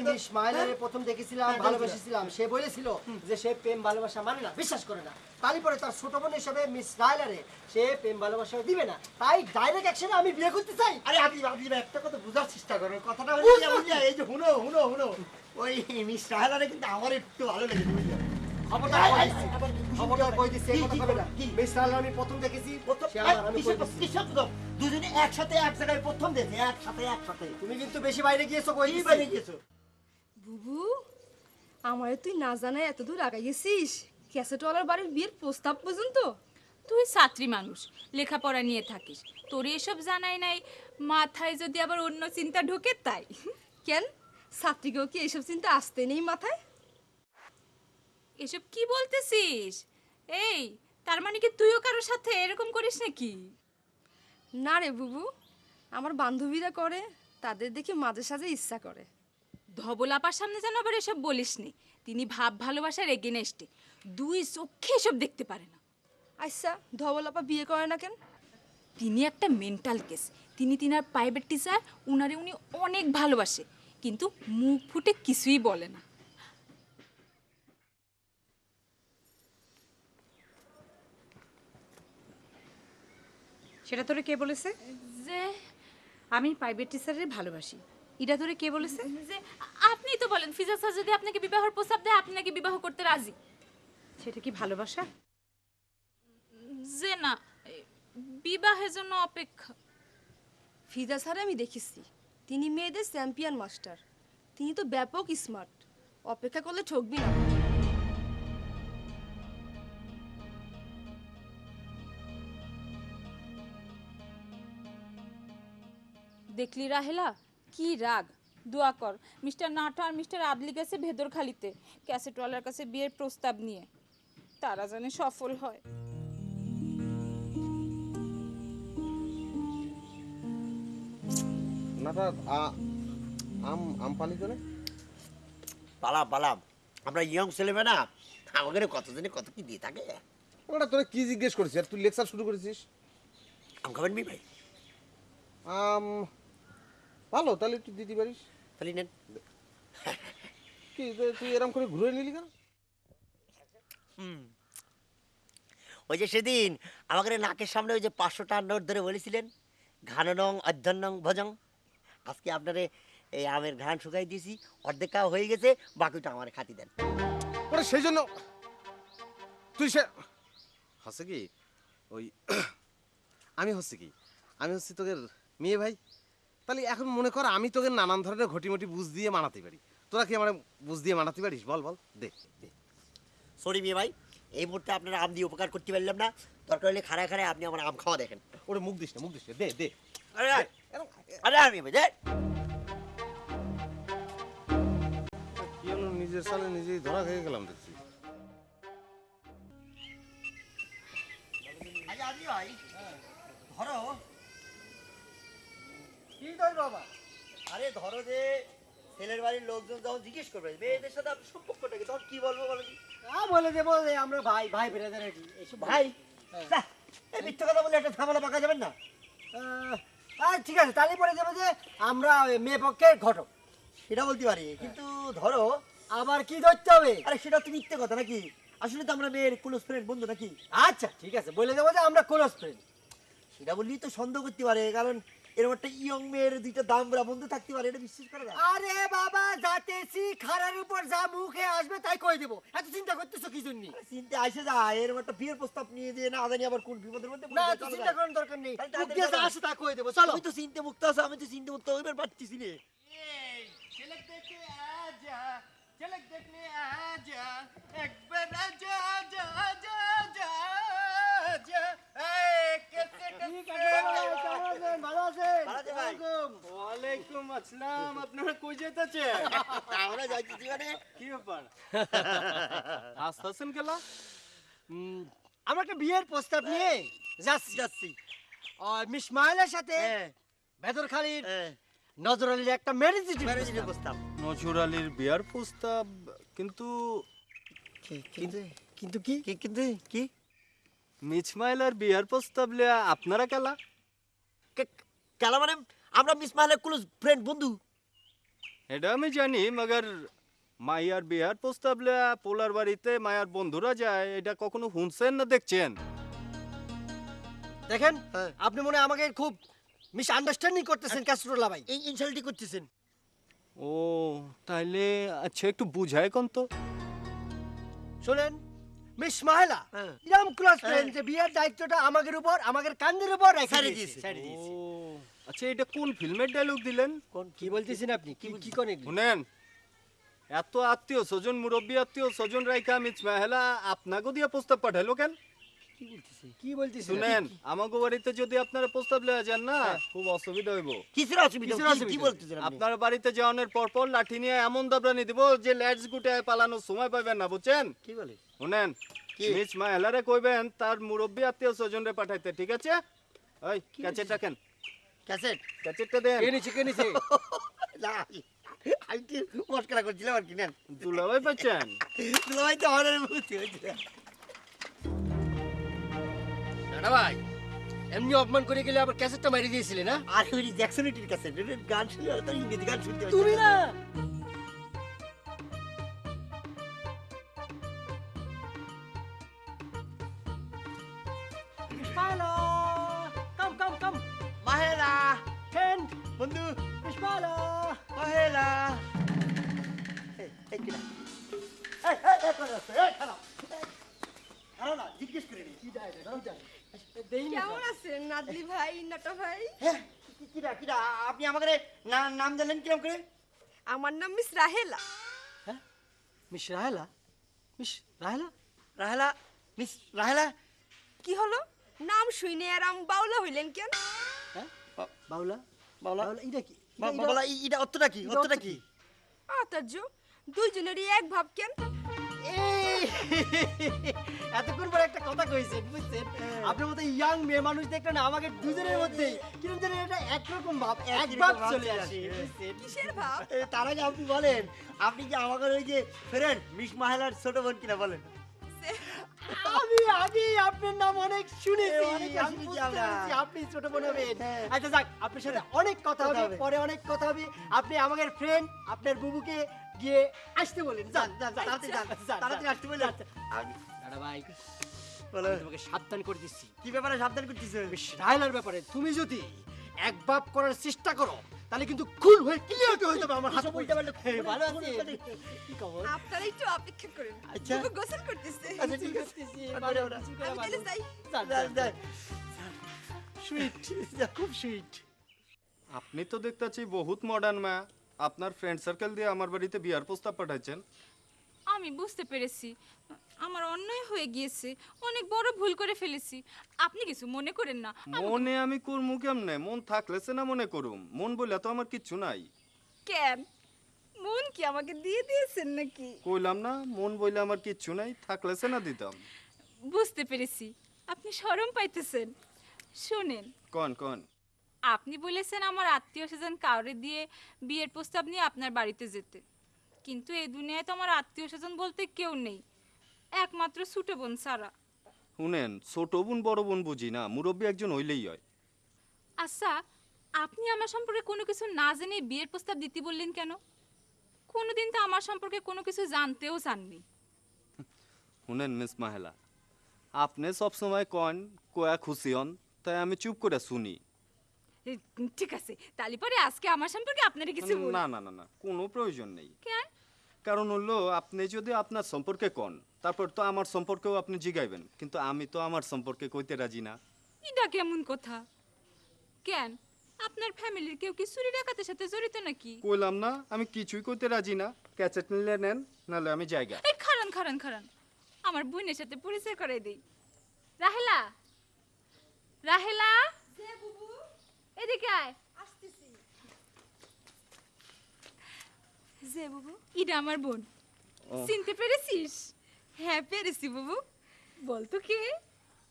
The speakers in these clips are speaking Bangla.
মিস মাইলারে প্রথম দেখেছিলাম, ভালোবেসেছিলাম, সে বলেছিল যে সে প্রেম ভালোবাসা মানে না, বিশ্বাস করে না। তারপরে তার ছোট বোন হিসেবে মিস রাইলারে সে প্রেম ভালোবাসা দিবে না, তাই ডাইরেক্ট অ্যাকশনে আমি বিয়ে করতে চাই। আরে আপনি একটা কথা বোঝার চেষ্টা করুন, কথাটা হচ্ছে বুঝলি, এই যে হুনো হুনো হুনো ওই মিস রাহেলারে কিন্তু আমার একটু ভালো লেগেছে বুঝলি। আমি প্রথম দেখেছি, দুজনে একসাথে এক জায়গায় প্রথম দেখে একসাথে। তুমি কিন্তু বেশি বাইরে গিয়েছো, বাইরে গিয়েছো। বুবু, আমারে তুই না জানায় এত দূর আগে গেছিস ক্যাসেটওয়ালার বাড়ির বিয়ের প্রস্তাব পর্যন্ত? তুই ছাত্রী মানুষ, লেখাপড়া নিয়ে থাকিস, তোর এসব জানাই নাই, মাথায় যদি আবার অন্য চিন্তা ঢোকে তাই। কেন, ছাত্রীকেও কি এইসব চিন্তা আসতে নেই মাথায়? এসব কি বলতেছিস? এই, তার মানে কি তুইও কারোর সাথে এরকম করিস নাকি? না রে বুবু, আমার বান্ধবীরা করে, তাদের দেখে মাঝে সাঝে ইচ্ছা করে। ধবল আপার সামনে যেন আবার এসব বলিস নি, তিনি ভাব ভালোবাসার এগেনেস্টে, দুই চোখে এসব দেখতে পারে না। আচ্ছা, ধবলাপা বিয়ে করে না কেন? তিনি একটা মেন্টাল কেস, তিনি তিনার প্রাইভেট টিচার, উনারে উনি অনেক ভালোবাসে, কিন্তু মুখ ফুটে কিছুই বলে না। সেটা তোরে কে বলেছে যে আমি প্রাইভেট টিচারের ভালোবাসি? এটা তোরে কে বলেছে? যে আপনি তো বলেন ফিজা স্যার যদি আপনাকে বিবাহের প্রস্তাব দেয় আপনি নাকি বিবাহ করতে রাজি। সেটা কি ভালোবাসা? যে না, বিবাহের জন্য অপেক্ষা। ফিজা স্যার আমি দেখেছি, তিনি মেয়েদের চ্যাম্পিয়ন মাস্টার, তিনি তো ব্যাপক স্মার্ট, অপেক্ষা করলে ঠকবি না। দেখলি রাহেলা, কি রাগ। দোয়া কর মিস্টার নাটা আর মিস্টার আদলি গেছে ভেদরখালিতে ক্যাসেটওয়ালার কাছে বিয়ের প্রস্তাব নিয়ে, তারা জানে সফল হয়। পালাম আমরা ইয়ং ছেলেমে না, আমাদের কতজনে কত কি দিয়ে থাকে। ওটা তোরা কি জিজ্ঞেস করেছিস আর তুই লেকচার শুরু করেছিস? আম খাবেন মি ভাই? ভালো, তাহলে একটু দিতে পারিস। তাহলে নেন। কি তুই এরকম করে ঘুরে নিলি কেন? ওই যে সেদিন আমাদের নাকের সামনে ওই যে 500 টাকার নোট ধরে বলেছিলেন ঘাননং অধ্যন্নং ভজং, আজকে আপনারে এই আমের ঘ্রাণ শুকাই দিয়েছি, অর্ধেক খাওয়া হয়ে গেছে, বাকিটা আমার খাতি দেন। ওরে সেই জন্য তুই সে হচ্ছে কি ওই আমি হচ্ছি তোদের মেয়ে ভাই, তাহলে এখন মনে কর আমি তোকে নানান ধরনের ঘটিমটি বুঝ দিয়ে মানাতে পারি, তোরা কি আমার বুঝ দিয়ে মানাতে পারিস? বল দে। সরি মেয়ে ভাই, এই মুহূর্তে আপনারা আম দিয়ে উপকার করতে পারলাম না, দরকার হলে খাড়ায় আপনি আমার আম খাওয়া দেখেন। ওরে মুখ দিস না, দে। আরে আমি দে। কি হলো, নিজের সালে নিজেই ধরা খেয়ে গেলাম দেখছি। ভাই ধরো কি ধর বাবা? আরে ধরো যে ছেলের বাড়ির লোকজন যখন জিজ্ঞেস করবে মেয়েদের সাথে আপনার সম্পর্কটা কি, তখন কি বলবো বলো? বলে দেবো যে আমরা ভাই বেরাদার আর কি, এইসব ভাই এই মিথ্যা কথা বলে একটা ঝামেলা পাকা যাবেন না। ঠিক আছে, তাহলে পরে যাবো যে আমরা মেয়ে পক্ষের ঘটক, সেটা বলতে পারি, কিন্তু ধরো আবার কি ধরতে হবে? আরে সেটা তো মিথ্যে কথা নাকি, আসলে তো আমরা মেয়ের ক্লোজ ফ্রেন্ড বন্ধু নাকি। আচ্ছা ঠিক আছে, বলে দেবো যে আমরা ক্লোজ ফ্রেন্ড। সেটা বললেই তো সন্দেহ করতে পারে, কারণ এরকম একটা ইয়ং মেয়ের দুইটা দামরা বন্ধু থাকতে পারে, এটা বিশ্বাস করা যায়। আরে বাবা, যাতেছি খারার উপর যা মুখে আসবে তাই কই দেবো, এত চিন্তা করতেছো কি জন্য? চিন্তা আসে যায়, এরকম একটা বিয়ের প্রস্তাব নিয়ে দিয়ে না জানি আবার কোন বিপদের মধ্যে না, তো চিন্তা করার দরকার নেই, মুখ দিয়ে যা আসে তা কই দেবো। চলো, আমি তো চিন্তা মুক্ত আছে, আমি তো চিন্তা মুক্ত হইবার পারতেছি না। ঝলক দেখতে আজা, ঝলক দেখতে আজা, একবার আজা আজা আজা আজা আজা। এই কেসে ভালো আছেন? ওয়ালাইকুম আসসালাম। আপনারা কই যেতেছেন? আমরা যাইতেছি মানে কি ব্যাপার আসতেছেন কেলা? আমরা একটা বিয়ের প্রস্তাব নিয়ে যাচ্ছি। আর মিস মাইলার সাথে ভেদরখালির নজর আলীর একটা ম্যারেজের প্রস্তাব। নজর আলীর বিয়ার প্রস্তাব? কিন্তু কিন্তু কি মিছমাইলার বিয়ার প্রস্তাব লিয়া আপনারা কেলা? কেলা মানে আমরা মিস মাহলের ক্লোজ ফ্রেন্ড বন্ধু। এটা আমি জানি মগর মায়ার বিয়ার প্রস্তাব লয়া পোলার বাড়িতে মায়ার বন্ধুরা যায় এটা কখনো শুনছেন না দেখছেন? দেখেন হ্যাঁ। আপনি মনে হয় আমাকে খুব মিস আন্ডারস্ট্যান্ডিং করতেছেন কাসরুল্লাহ ভাই। এই ইনসাল্টই করতেছেন। ও তাইলে আচ্ছা একটু বুঝায় কোন তো। শোনেন মিস মাহেলা হ্যাঁ। ইরাম ক্লাস হ্যাঁ। ফ্রেন্ড যে বিয়ের দায়িত্বটা আমাদের উপর আমাদের কান্দের উপর রেখে ছেড়ে দিয়েছে দিয়েছে। ও আচ্ছা এটা কোন ফিল্মের ডায়লগ দিলেন? কি বলতেছেন আপনি? কি কোন এগুলো? শুনেন, এত আত্মীয় স্বজন মুরব্বী আত্মীয় স্বজন রাইখা মিস মাহেলা আপনাকে দিয়ে প্রস্তাব পাঠাইলো কেন? কি বলতেছেন? শুনেন, আমাকে বাড়িতে যদি আপনারা প্রস্তাব লয়ে যান না খুব অসুবিধা হইব। কিসের অসুবিধা? কিসের কি অসুবিধা? বলতেছেন আপনি? আপনার বাড়িতে যাওয়ানোর পর লাঠি নিয়ে এমন দাবরানি দিব যে লেটস গুটায় পালানোর সময় পাবেন না, বুঝছেন? কি বলে? শুনেন, কি? মিস মাহেলারে কইবেন তার মুরব্বী আত্মীয় স্বজনরে পাঠাইতে, ঠিক আছে? ওই ক্যাচেট রাখেন, ক্যাসেট? ক্যাচেটটা দেন। কে নিছে? না, আমি কি মস্করা করছিলাম আর কি। নেন। দুলাভাই পাচ্ছেন? দুলাভাই তো হরের মুহূর্তে হয়েছে। দাদা ভাই এমনি অপমান করে গেলে আবার ক্যাসেটটা মারি দিয়েছিলে না? আর ওই জ্যাকসনিটির কাছে গান শুনলে তো ইংরেজি গান শুনতে হচ্ছে। তুমি না Ishmaela, come. মাহেলা, Friend, বন্ধু, Ishmaela. মাহেলা। এই কিনা? কোন আছে? খারাপ। খারাপ না, জিজ্ঞেস করে নি। কেমন আছেন নাদলি ভাই, নাটা ভাই? হ্যাঁ, কিরা, আপনি আমাকে নাম জানেন কিরম করে? আমার নাম miss Rahela. Miss Rahela? Miss Rahela? Rahela, miss Rahela. কি হলো নাম শুনে আর আম বাউলা হইলেন কেন? হ্যাঁ? বাউলা? বাউলা এটা কি? বাবা, এটা অর্থটা কি? অর্থটা কি? আশ্চর্য, দুইজনেরই এক ভাব কেন? এই, এতক্ষণ পরে একটা কথা কইছেন বুঝছেন? আপনার মতো ইয়াং মেয়ে মানুষ দেখলে না আমাকে দুজনের মধ্যে কিরকম যেন এটা একরকম ভাব এক ভাব চলে আসে বুঝছেন? কিসের ভাব? তার আগে আপনি বলেন, আপনি কি আমাকে ওই যে ফ্রেন্ড মিস মাহেলার ছোট বোন কিনা বলেন? আমি আপনার নাম অনেক শুনেছি। অনেকবার আমি শুনেছি বুঝতে আমরা। পেরেছি আপনি ছোট বোন হবেন। হ্যাঁ। আচ্ছা যাক, আপনার সাথে অনেক কথা হবে, হবে। পরে অনেক কথা হবে। আপনি আমাদের ফ্রেন্ড আপনার বুবুকে গিয়ে আসতে বলেন। যান তাড়াতাড়ি যান, তাড়াতাড়ি আসতে বললেন। আমি- দাদা ভাই বলো, আমি তোমাকে সাবধান করে দিচ্ছি কি ব্যাপারে সাবধান করতেছে? মিস রাহেলার ব্যাপারে তুমি যদি এক ভাব করার চেষ্টা করো তাহলে কিন্তু খুন হয়ে ক্লিয়ার হয়ে যাবে আমার হাত এসব পড়তে বলতে পারলে পারলে ভালো আছে খুন কি খবর? আপনারা একটু অপেক্ষা করেন। আচ্ছা। বুবু গোসল করতেছে। আচ্ছা, ঠিক আছে। ভালো, ওরা। কিছু করে আমি ভালো। তাহলে যাই। যান। সুইট, খুব সুইট। আপনি তো দেখতেছি বহুত মডার্ন মা, আপনার ফ্রেন্ড সার্কেল দিয়ে আমার বাড়িতে বিয়ার প্রস্তাব পাঠাইছেন। আমি বুঝতে পেরেছি আমার অন্যায় হয়ে গিয়েছে, অনেক বড় ভুল করে ফেলেছি। আপনি কিছু মনে করেন না। মনে আমি করমু কেমনে? মন থাকলে সে না মনে করুম, মন বলে তো আমার কিচ্ছু নাই। কেন মন কি আমাকে দিয়ে দিয়েছেন নাকি? কইলাম না, মন বলে আমার কিচ্ছু নাই, থাকলে সে না দিতাম। বুঝতে পেরেছি আপনি শরম পাইতেছেন। শোনেন, কন আপনি বলেছেন আমার আত্মীয় স্বজন কাউরে দিয়ে বিয়ের প্রস্তাব নিয়ে আপনার বাড়িতে যেতে, কিন্তু এই দুনিয়ায় তো আমার আত্মীয় স্বজন বলতে কেউ নেই, একমাত্র ছোট বোন ছাড়া। শুনেন, ছোট বোন বড় বোন বুঝি না, মুরব্বী একজন হইলেই হয়। আচ্ছা, আপনি আমার সম্পর্কে কোনো কিছু না জেনে বিয়ের প্রস্তাব দিতে বললেন কেন? কোনোদিন তো আমার সম্পর্কে কোনো কিছু জানতেও চাননি। শুনেন মিস মাহেলা, আপনি সবসময় কন কয়া খুশি হন, তাই আমি চুপ করে শুনি। ঠিক আছে, তাহলে পরে আজকে আমার সম্পর্কে আপনার কিছু বলুন। না, কোনো প্রয়োজন নেই। কেন? কারণ হলো আপনি যদি আপনার সম্পর্কে কন, তারপর তো আমার সম্পর্কেও আপনি জিগাইবেন, কিন্তু আমি তো আমার সম্পর্কে কইতে রাজি না। এটা কেমন কথা? কেন, আপনার ফ্যামিলির কেউ কি চুরি ডাকাতের সাথে জড়িত নাকি? কইলাম না, আমি কিছুই কইতে রাজি না। ক্যাচেট নিলে নেন, নাহলে আমি জায়গা। এই খারান আমার বোনের সাথে পরিচয় করাই দেই। রাহেলা, এদিকে আয়। আসতেছি। যে বুবু, এটা আমার বোন। ও। চিনতে পেরেছিস? হ্যাঁ পেরেছি বুবু। বলতো কে?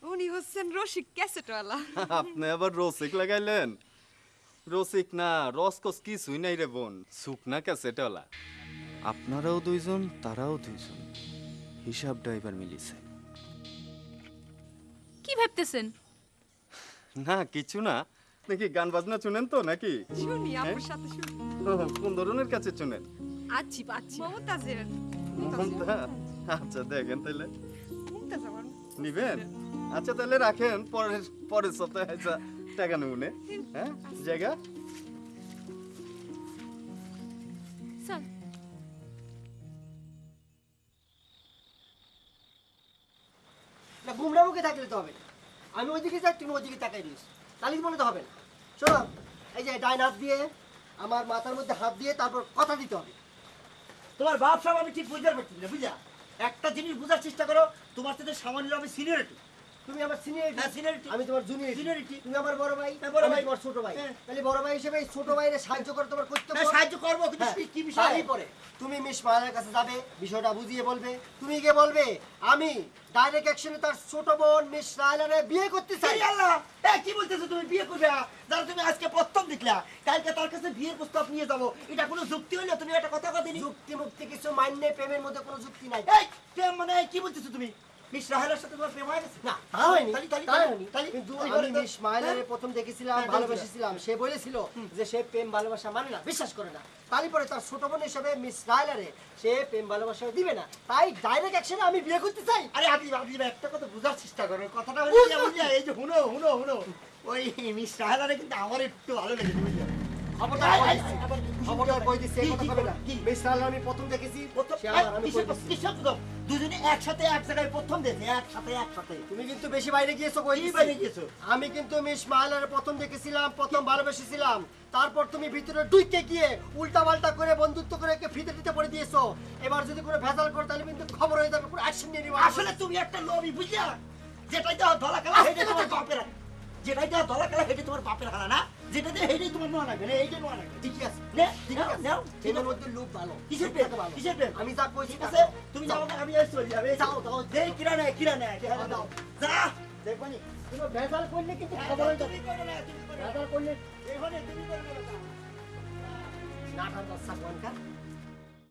উনি হচ্ছেন রসিক ক্যাসেটওয়ালা। আপনি আবার রসিক লাগাইলেন? রসিক না, রসকস কিছুই নাই রে বোন, শুকনা ক্যাসেটওয়ালা। আপনারাও দুইজন, তারাও দুইজন, হিসাবটা এবার মিলিছে। কি ভাবতেছেন? না কিছু না, নাকি গান বাজনা শুনেন তো নাকি? শুনি আপুর সাথে শুনি। কোন ধরনের কাছে চুনেন? আচ্ছি পাচ্ছি মমতাজের মমতাজ? আচ্ছা দেখেন তাহলে মুমতাজ আমার নিবেন। আচ্ছা তাহলে রাখেন, পরের সপ্তাহে আইসা টাকা নেবনে। হ্যাঁ জায়গা চল না গুমরা মুখে থাকলে তো হবে না। আমি ওইদিকে যাই, তুমি ওইদিকে তাকাই দিস, তাহলে কি মনে তো হবে না। শোনো, এই যে ডাইন হাত দিয়ে আমার মাথার মধ্যে হাত দিয়ে তারপর কথা দিতে হবে। তোমার বাপ সব আমি ঠিক বুঝতে পারছি না, বুঝলা? একটা জিনিস বোঝার চেষ্টা করো, তোমার সাথে সামান্য আমি সিনিয়রিটি। তুমি আমার সিনিয়রিটি, হ্যাঁ, seniority। আমি তোমার জুনিয়র Seniority। তুমি আমার বড় ভাই, হ্যাঁ, বড় আমি ভাই। তোমার ছোট ভাই। হ্যাঁ। তাহলে বড় ভাই হিসেবে এই ছোট ভাইরে সাহায্য করে তোমার কর্তব্য। হ্যাঁ, সাহায্য করবো, কিন্তু হ্যাঁ, কি বিষয়? তারই পরে তুমি মিস মায়ের কাছে যাবে, বিষয়টা বুঝিয়ে বলবে। তুমি গিয়ে বলবে আমি ডাইরেক্ট অ্যাকশনে তার ছোট বোন মিস রায়লারে বিয়ে করতে চাই। এই আল্লাহ, কি বলতেছো তুমি? বিয়ে করবে? যারা তুমি আজকে প্রথম দেখলা, কালকে তার কাছে বিয়ের প্রস্তাব নিয়ে যাবো, এটা কোনো যুক্তি হইলো? তুমি একটা কথা দিনি। যুক্তি মুক্তি কিছু মাইনে, প্রেমের মধ্যে কোনো যুক্তি নাই। এই প্রেম মানে কি বলতেছো তুমি? মিস রাহেলার সাথে তোমার প্রেম হয়ে গেছে? না, তা হয়নি, তালি তা হয়নি। তালি কিন্তু তালি আমি বলে তো। মিস মায়ের প্রথম দেখেছিলাম, হ্যাঁ, ভালোবেসেছিলাম। সে বলেছিল যে সে প্রেম ভালোবাসা মানে না, বিশ্বাস করে না। তারপরে তার ছোট বোন হিসেবে মিস রায়লারে সে প্রেম ভালোবাসা দিবে না, তাই ডাইরেক্ট অ্যাকশনে আমি বিয়ে করতে চাই। আরে হাবিব একটা কথা বুঝার চেষ্টা করো। কথাটা হলো কি, বুঝলা? এই যে হুনো ওই মিস রাহেলারে কিন্তু আমার একটু ভালো লেগেছে, বুঝলা? খবরদার কই দিছি, খবরদার কই দিছি, এই কথা কি কবে না। কি? মিস রায়লা আমি প্রথম দেখেছি, প্রথম- সে আমার, আমি কিসের কই দিছি। কিসের প্রথম? দুজনে একসাথে এক জায়গায় প্রথম দেখে, একসাথে। তুমি কিন্তু বেশি বাইরে গিয়েছো, কই কি দিছি। বাইরে গিয়েছো? আমি কিন্তু মিস মায়ের প্রথম দেখেছিলাম, প্রথম ভালোবেসেছিলাম। তারপর তুমি ভিতরে ঢুকে গিয়ে উল্টা পাল্টা করে বন্ধুত্ব করে একে ফিতে ফিতে পড়ে দিয়েছো। এবার যদি কোনো ভেজাল করো তাহলে কিন্তু খবর হয়ে যাবে, পুরো অ্যাকশন নিয়ে নিবা। আসলে তুমি একটা লোভী, বুঝলা? যেটাই দেওয়া ধলা খেলা হেঁটে তোমার বাপের হালা। যেটাই দেওয়া ধলা খেলা হেঁটে তোমার বাপের হালা না, যেটা দিয়ে হেঁটেই তোমার নোয়া লাগবে না, এইটাই নোয়া লাগবে। ঠিকই আছে, নাও। প্রেমের মধ্যে লোভ ভালো। কিসের প্রেম? ভালো। কিসের প্রেম? আমি যা কইছি ঠিক আছে, তুমি যাও না, আমি চলে যাবে। যাও। দেই কিরা নেয়, দাও। যা। দেখবানি কোনো ভেজাল করলে কিন্তু খবর হয়ে যাবে। তুমি করো না, তুমি করো না। ভেজাল করলে এখানে তুমি করো না। নাটার বাচ্চা কোনটা